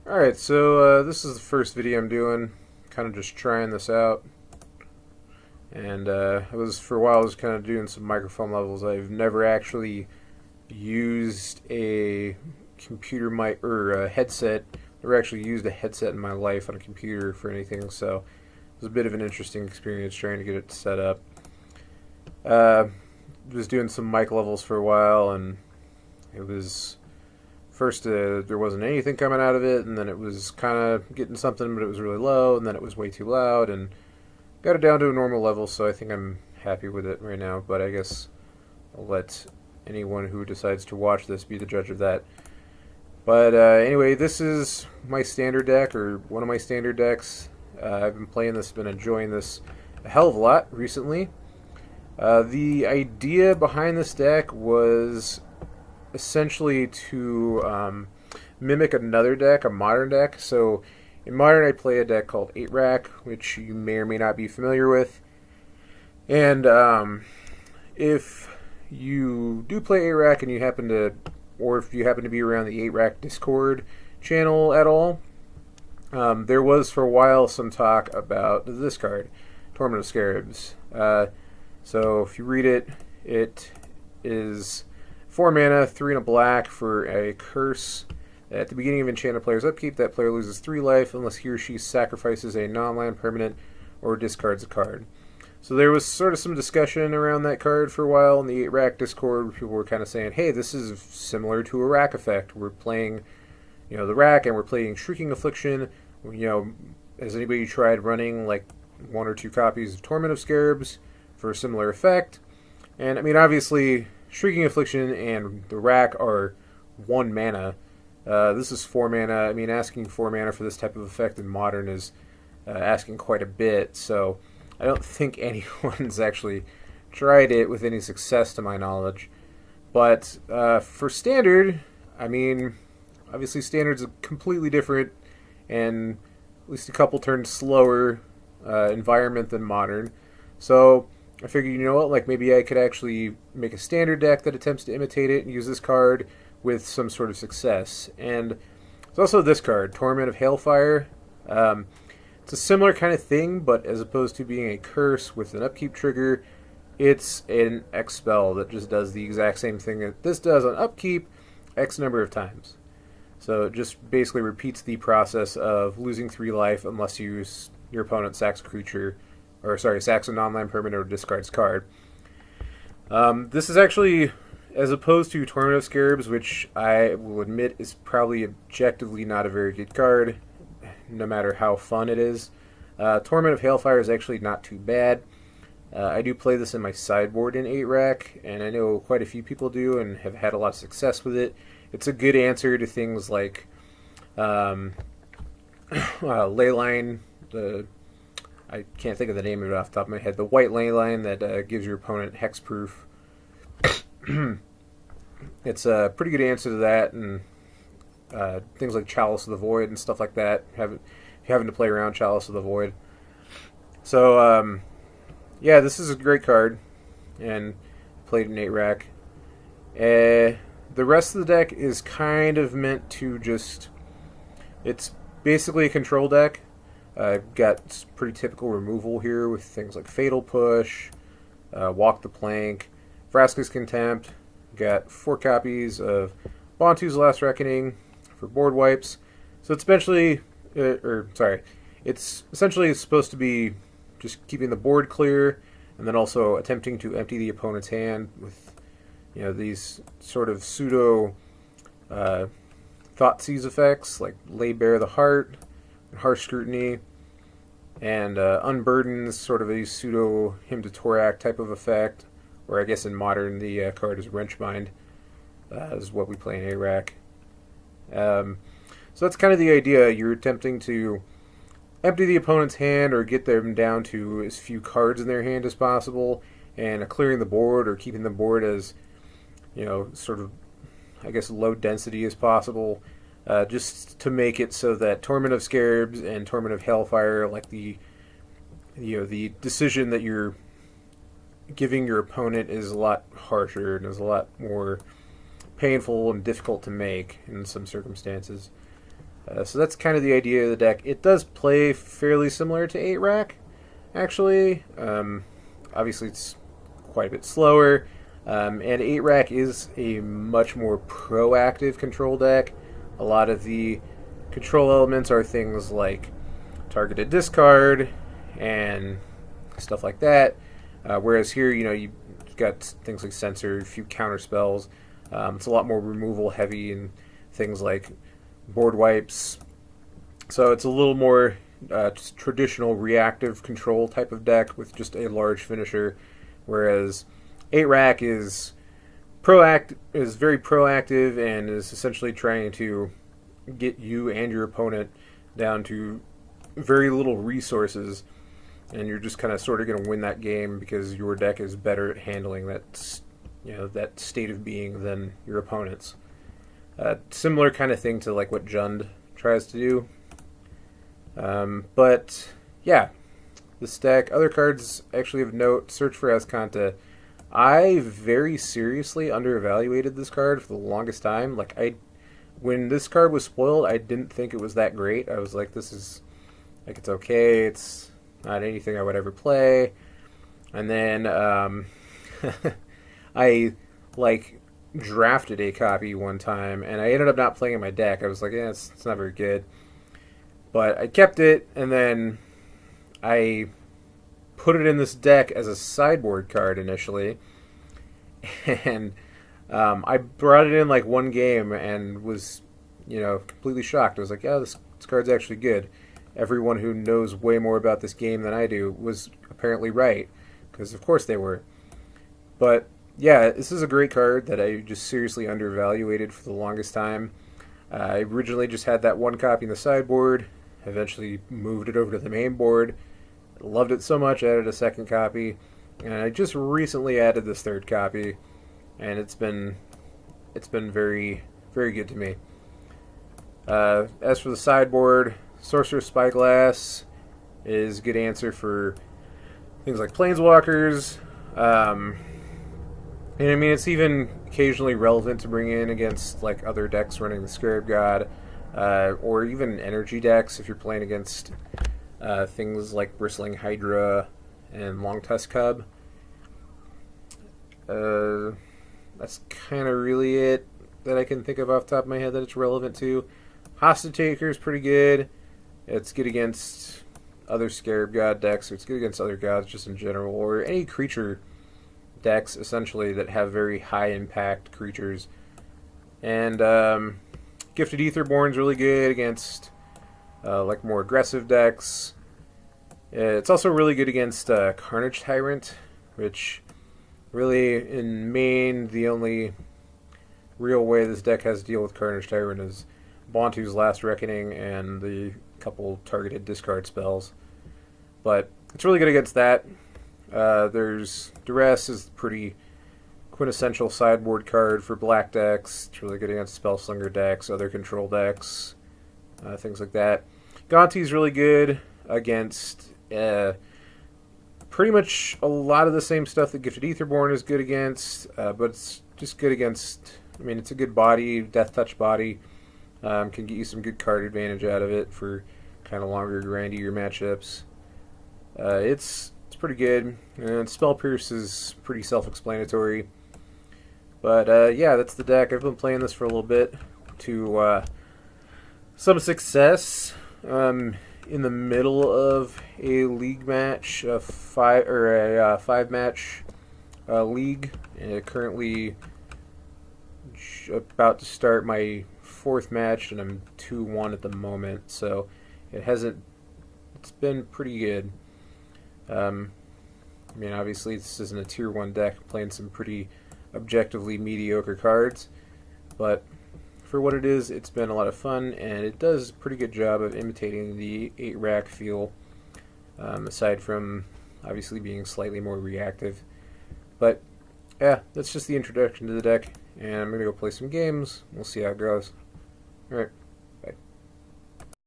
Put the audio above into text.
Alright, so this is the first video I'm doing, kind of just trying this out. And for a while, I was kind of doing some microphone levels. I've never actually used a computer mic or a headset, never actually used a headset in my life on a computer for anything, so it was a bit of an interesting experience trying to get it set up. Was doing some mic levels for a while, and it was first there wasn't anything coming out of it, and then it was kind of getting something, but it was really low, and then it was way too loud, and got it down to a normal level, so I think I'm happy with it right now, but I guess I'll let anyone who decides to watch this be the judge of that. But anyway, this is my standard deck, or one of my standard decks. I've been playing this, been enjoying this a hell of a lot recently. The idea behind this deck was essentially to mimic another deck, a modern deck. So in modern, I play a deck called 8-Rack, which you may or may not be familiar with. And if you do play 8-Rack and you happen to, or if you happen to be around the 8-Rack Discord channel at all, there was for a while some talk about this card, Torment of Scarabs. So if you read it, it is 4 mana, 3 and a black for a curse. At the beginning of enchanted player's upkeep, that player loses 3 life unless he or she sacrifices a non-land permanent or discards a card. So there was sort of some discussion around that card for a while in the 8-Rack Discord. People were kind of saying, hey, this is similar to a rack effect. We're playing, the rack, and we're playing Shrieking Affliction. Has anybody tried running like 1 or 2 copies of Torment of Scarabs for a similar effect? And I mean, obviously, Shrieking Affliction and the rack are 1 mana. This is 4 mana. I mean, asking 4 mana for this type of effect in Modern is asking quite a bit, so I don't think anyone's actually tried it with any success to my knowledge. But for Standard, I mean, obviously Standard's a completely different and at least a couple turns slower environment than Modern. So I figured, you know what, like maybe I could actually make a Standard deck that attempts to imitate it and use this card with some sort of success. And there's also this card, Torment of Hailfire. It's a similar kind of thing, but as opposed to being a curse with an upkeep trigger, it's an X spell that just does the exact same thing that this does on upkeep X number of times. So it just basically repeats the process of losing 3 life unless your opponent sacks a creature, sacks a non-land permanent or discards card. This is actually, as opposed to Torment of Scarabs, which I will admit is probably objectively not a very good card, no matter how fun it is. Torment of Hailfire is actually not too bad. I do play this in my sideboard in 8-Rack, and I know quite a few people do and have had a lot of success with it. It's a good answer to things like Leyline, I can't think of the name of it off the top of my head, the white Leyline that gives your opponent hexproof. It's a pretty good answer to that, and things like Chalice of the Void and stuff like that, having to play around Chalice of the Void. So, yeah, this is a great card, and played in 8-Rack. The rest of the deck is kind of meant to just, it's basically a control deck. I've got pretty typical removal here with things like Fatal Push, Walk the Plank, Vraska's Contempt. Got 4 copies of Bontu's Last Reckoning for board wipes. So it's it's essentially supposed to be just keeping the board clear, and then also attempting to empty the opponent's hand with, these sort of pseudo Thoughtseize effects like Lay Bare the Heart, and Harsh Scrutiny, and Unburdens, sort of a pseudo Hymn to Torak type of effect. Or I guess in Modern, the card is Wrenchbind, is what we play in 8-Rack. So that's kind of the idea. You're attempting to empty the opponent's hand or get them down to as few cards in their hand as possible, and clearing the board or keeping the board as, sort of, I guess, low density as possible, just to make it so that Torment of Scarabs and Torment of Hailfire, like the decision that you're giving your opponent is a lot harsher and is a lot more painful and difficult to make in some circumstances. So that's kind of the idea of the deck. It does play fairly similar to 8 rack, actually. Obviously, it's quite a bit slower. And 8 rack is a much more proactive control deck. A lot of the control elements are things like targeted discard and stuff like that. Whereas here, you've got things like censor, a few counter spells. It's a lot more removal heavy and things like board wipes. So it's a little more traditional reactive control type of deck with just a large finisher. Whereas 8 rack is very proactive and is essentially trying to get you and your opponent down to very little resources, and you're just kind of sort of going to win that game because your deck is better at handling that state of being than your opponent's. Similar kind of thing to like what Jund tries to do. But yeah, this deck. Other cards actually of note: Search for Azcanta. I very seriously underevaluated this card for the longest time. When this card was spoiled, I didn't think it was that great. I was like, this is it's okay. It's not anything I would ever play. And then I drafted a copy one time, and I ended up not playing in my deck. I was like, it's not very good. But I kept it, and then I put it in this deck as a sideboard card initially, and I brought it in one game and was, completely shocked. I was like, yeah, this card's actually good. Everyone who knows way more about this game than I do was apparently right, because of course they were. But yeah, this is a great card that I just seriously undervaluated for the longest time. I originally just had that one copy in the sideboard, eventually moved it over to the main board. Loved it so much, I added a second copy, and I just recently added this third copy, and it's been very, very good to me. As for the sideboard, Sorcerer's Spyglass is a good answer for things like Planeswalkers, and I mean it's even occasionally relevant to bring in against other decks running the Scarab God, or even energy decks if you're playing against things like Bristling Hydra and Long Tusk Cub. That's kind of really it that I can think of off the top of my head that it's relevant to. Hostage Taker is pretty good. It's good against other Scarab God decks, or it's good against other gods just in general, or any creature decks essentially that have very high impact creatures. And Gifted Aetherborn is really good against more aggressive decks. It's also really good against Carnage Tyrant, which really, in main, the only real way this deck has to deal with Carnage Tyrant is Bontu's Last Reckoning and the couple targeted discard spells. But it's really good against that. There's Duress is pretty quintessential sideboard card for black decks. It's really good against Spellslinger decks, other control decks, things like that. Gonti's really good against pretty much a lot of the same stuff that Gifted Aetherborn is good against, but it's just good against, it's a good body, Death Touch body, can get you some good card advantage out of it for kind of longer, grindier matchups. It's pretty good, and Spell Pierce is pretty self-explanatory. But yeah, that's the deck. I've been playing this for a little bit to some success. In the middle of a league match, a 5-match league. Currently about to start my 4th match, and I'm 2-1 at the moment. So it's been pretty good. Obviously this isn't a tier 1 deck. I'm playing some pretty objectively mediocre cards, but for what it is, it's been a lot of fun, and it does a pretty good job of imitating the 8 rack feel, aside from obviously being slightly more reactive. But yeah, that's just the introduction to the deck, and I'm going to go play some games. We'll see how it goes. Alright.